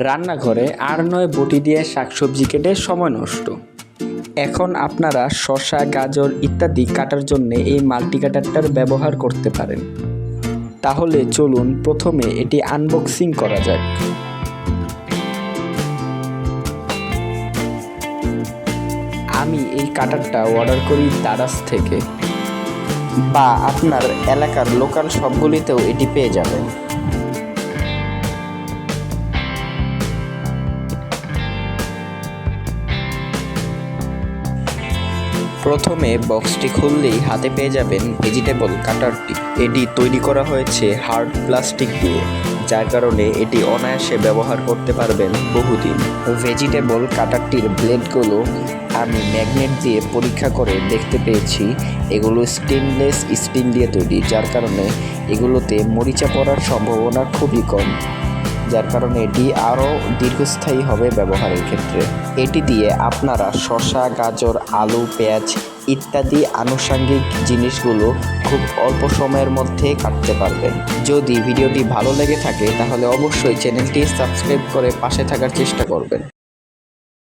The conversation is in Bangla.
রান্নাঘরে আর নয় বটি দিয়ে শাকসবজি কেটে সময় নষ্ট। এখন আপনারা শসা, গাজর ইত্যাদি কাটার জন্য এই মাল্টি কাটারটার ব্যবহার করতে পারেন। তাহলে চলুন প্রথমে এটি আনবক্সিং করা যাক। আমি এই কাটারটা অর্ডার করি দারাজ থেকে, বা আপনার এলাকার লোকাল শপগুলিতেও এটি পেয়ে যাবেন। প্রথমে বক্সটি খুললেই হাতে পেয়ে যাবেন ভেজিটেবল কাটারটি। এটি তৈরি করা হয়েছে হার্ড প্লাস্টিক দিয়ে, যার কারণে এটি অনায়াসে ব্যবহার করতে পারবেন বহুদিন। ভেজিটেবল কাটারটির ব্লেডগুলো আমি ম্যাগনেট দিয়ে পরীক্ষা করে দেখতে পেয়েছি এগুলো স্টেনলেস স্টিল দিয়ে তৈরি, যার কারণে এগুলোতে মরিচা পড়ার সম্ভাবনা খুবই কম, যার কারণে এটি আরও দীর্ঘস্থায়ী হবে ব্যবহারের ক্ষেত্রে। এটি দিয়ে আপনারা শসা, গাজর, আলু, পেঁয়াজ ইত্যাদি আনুষঙ্গিক জিনিসগুলো খুব অল্প সময়ের মধ্যে কাটতে পারবেন। যদি ভিডিওটি ভালো লেগে থাকে তাহলে অবশ্যই চ্যানেলটি সাবস্ক্রাইব করে পাশে থাকার চেষ্টা করবেন।